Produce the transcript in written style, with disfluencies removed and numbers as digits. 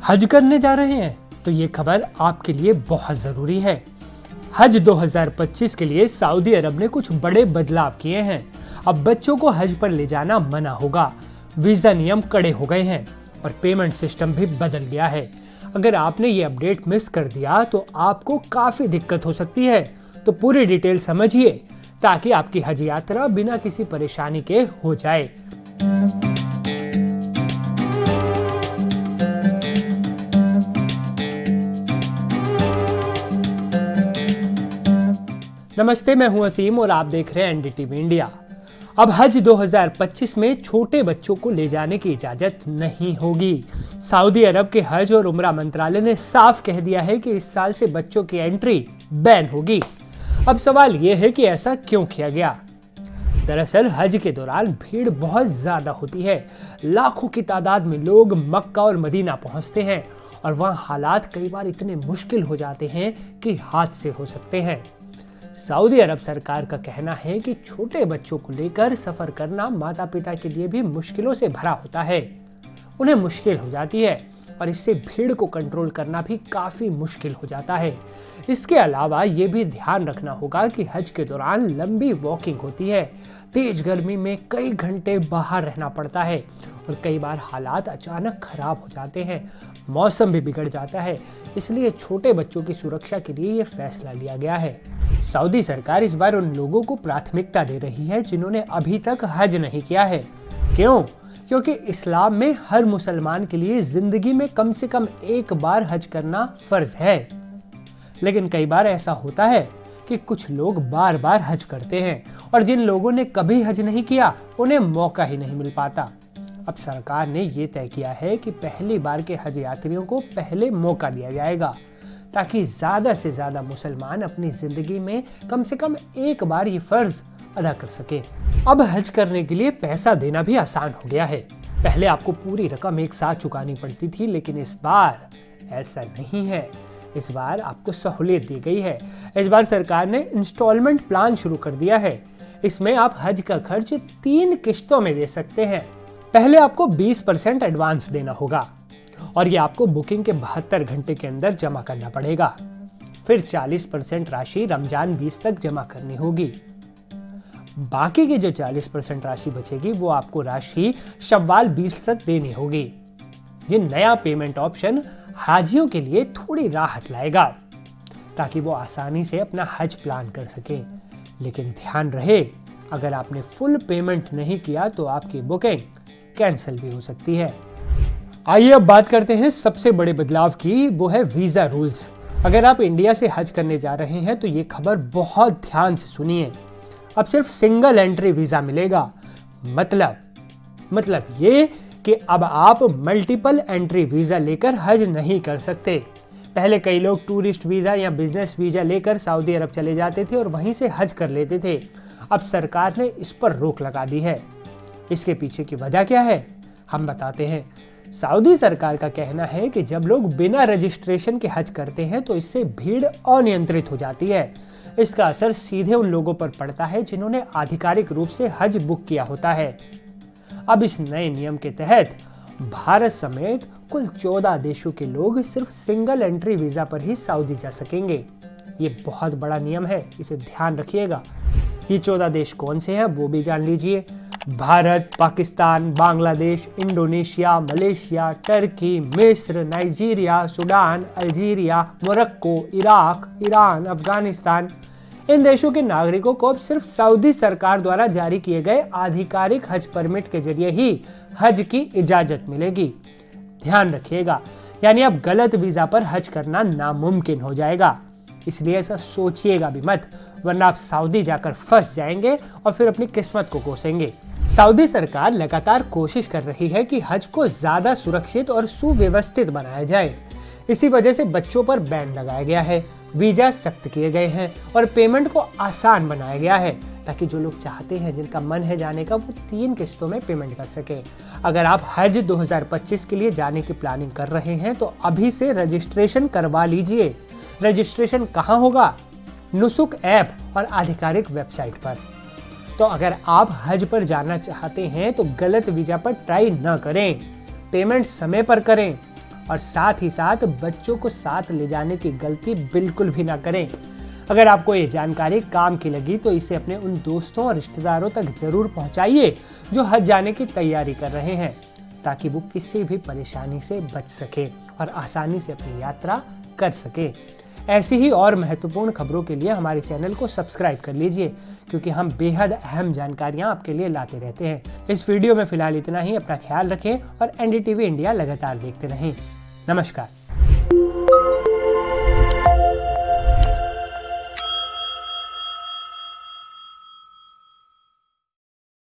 हज करने जा रहे हैं तो ये खबर आपके लिए बहुत जरूरी है। हज 2025 के लिए सऊदी अरब ने कुछ बड़े बदलाव किए हैं। अब बच्चों को हज पर ले जाना मना होगा, वीजा नियम कड़े हो गए हैं और पेमेंट सिस्टम भी बदल गया है। अगर आपने ये अपडेट मिस कर दिया तो आपको काफी दिक्कत हो सकती है, तो पूरी डिटेल समझिए ताकि आपकी हज यात्रा बिना किसी परेशानी के हो जाए। नमस्ते, मैं हूं असीम और आप देख रहे हैं एनडीटीवी इंडिया। अब हज 2025 में छोटे बच्चों को ले जाने की इजाजत नहीं होगी। सऊदी अरब के हज और उमरा मंत्रालय ने साफ कह दिया है कि इस साल से बच्चों की एंट्री बैन होगी। अब सवाल यह है कि ऐसा क्यों किया गया। दरअसल हज के दौरान भीड़ बहुत ज्यादा होती है। लाखों की तादाद में लोग मक्का और मदीना पहुंचते हैं और वहां हालात कई बार इतने मुश्किल हो जाते हैं कि हादसे हो सकते हैं। सऊदी अरब सरकार का कहना है कि छोटे बच्चों को लेकर सफर करना माता पिता के लिए भी मुश्किलों से भरा होता है। उन्हें मुश्किल हो जाती है और इससे भीड़ को कंट्रोल करना भी काफी मुश्किल हो जाता है। इसके अलावा ये भी ध्यान रखना होगा कि हज के दौरान लंबी वॉकिंग होती है, तेज गर्मी में कई घंटे बाहर रहना पड़ता है और कई बार हालात अचानक खराब हो जाते हैं, मौसम भी बिगड़ जाता है। इसलिए छोटे बच्चों की सुरक्षा के लिए ये फैसला लिया गया है। सऊदी सरकार इस बार उन लोगों को प्राथमिकता दे रही है जिन्होंने अभी तक हज नहीं किया है। क्यों? क्योंकि इस्लाम में हर मुसलमान के लिए जिंदगी में कम से कम एक बार हज करना फर्ज है। लेकिन कई बार ऐसा होता है कि कुछ लोग बार बार हज करते हैं और जिन लोगों ने कभी हज नहीं किया उन्हें मौका ही नहीं मिल पाता। अब सरकार ने ये तय किया है कि पहली बार के हज यात्रियों को पहले मौका दिया जाएगा ताकि ज्यादा से ज्यादा मुसलमान अपनी जिंदगी में कम से कम एक बार ये फर्ज अदा कर सके। अब हज करने के लिए पैसा देना भी आसान हो गया है। पहले आपको पूरी रकम एक साथ चुकानी पड़ती थी, लेकिन इस बार ऐसा नहीं है। इस बार आपको सहूलियत दी गई है। इस बार सरकार ने इंस्टॉलमेंट प्लान शुरू कर दिया है। इसमें आप हज का खर्च 3 किश्तों में दे सकते हैं। पहले आपको 20% एडवांस देना होगा और ये आपको बुकिंग के 72 घंटे के अंदर जमा करना पड़ेगा। फिर 40% राशि रमजान 20 तक जमा करनी होगी। बाकी की जो 40% राशि बचेगी वो आपको राशि शव्वाल 20 तक देनी होगी। ये नया पेमेंट ऑप्शन हाजियों के लिए थोड़ी राहत लाएगा ताकि वो आसानी से अपना हज प्लान कर सके। लेकिन ध्यान रहे, अगर आपने फुल पेमेंट नहीं किया तो आपकी बुकिंग कैंसिल भी हो सकती है। आइए अब बात करते हैं सबसे बड़े बदलाव की, वो है वीजा रूल्स। अगर आप इंडिया से हज करने जा रहे हैं तो ये खबर बहुत ध्यान से सुनिए। अब सिर्फ सिंगल एंट्री वीजा मिलेगा। मतलब ये कि अब आप मल्टीपल एंट्री वीजा लेकर हज नहीं कर सकते। पहले कई लोग टूरिस्ट वीजा या बिजनेस वीजा लेकर सऊदी अरब चले जाते थे और वहीं से हज कर लेते थे। अब सरकार ने इस पर रोक लगा दी है। इसके पीछे की वजह क्या है, हम बताते हैं। सऊदी सरकार का कहना है कि जब लोग बिना रजिस्ट्रेशन के हज करते हैं तो इससे भीड़ अनियंत्रित हो जाती है। इसका असर सीधे उन लोगों पर पड़ता है जिन्होंने आधिकारिक रूप से हज बुक किया होता है। अब इस नए नियम के तहत भारत समेत कुल 14 देशों के लोग सिर्फ सिंगल एंट्री वीजा पर ही सऊदी जा सकेंगे। ये बहुत बड़ा नियम है, इसे ध्यान रखिएगा। ये 14 देश कौन से हैं वो भी जान लीजिए। Bharat, Pakistan, Bangladesh, Indonesia, Malaysia, Turkey, मिस्र, Nigeria, Sudan, Algeria, Morocco, Iraq, Iran, Afghanistan. इन देशों के नागरिकों को अब सिर्फ सऊदी सरकार द्वारा जारी किए गए आधिकारिक हज परमिट के जरिए ही हज की इजाजत मिलेगी। ध्यान रखिएगा, यानी अब गलत वीजा पर हज करना नामुमकिन हो जाएगा। इसलिए ऐसा सोचिएगा भी मत, वरना आप सऊदी जाकर फंस जाएंगे और फिर अपनी किस्मत को कोसेंगे। सऊदी सरकार लगातार कोशिश कर रही है कि हज को ज्यादा सुरक्षित और सुव्यवस्थित बनाया जाए। इसी वजह से बच्चों पर बैन लगाया गया है, वीजा सख्त किए गए हैं और पेमेंट को आसान बनाया गया है ताकि जो लोग चाहते हैं, जिनका मन है जाने का, वो 3 किस्तों में पेमेंट कर सके। अगर आप हज 2025 के लिए जाने की प्लानिंग कर रहे हैं तो अभी से रजिस्ट्रेशन करवा लीजिए। रजिस्ट्रेशन कहाँ होगा? नुसुक ऐप और आधिकारिक वेबसाइट पर। तो अगर आप हज पर जाना चाहते हैं तो गलत वीजा पर ट्राई न करें, पेमेंट समय पर करें और साथ ही साथ बच्चों को साथ ले जाने की गलती बिल्कुल भी ना करें। अगर आपको ये जानकारी काम की लगी तो इसे अपने उन दोस्तों और रिश्तेदारों तक जरूर पहुंचाइए जो हज जाने की तैयारी कर रहे हैं, ताकि वो किसी भी परेशानी से बच सके और आसानी से अपनी यात्रा कर सके। ऐसी ही और महत्वपूर्ण खबरों के लिए हमारे चैनल को सब्सक्राइब कर लीजिए, क्योंकि हम बेहद अहम जानकारियां आपके लिए लाते रहते हैं। इस वीडियो में फिलहाल इतना ही। अपना ख्याल रखें और एनडीटीवी इंडिया लगातार देखते रहें। नमस्कार।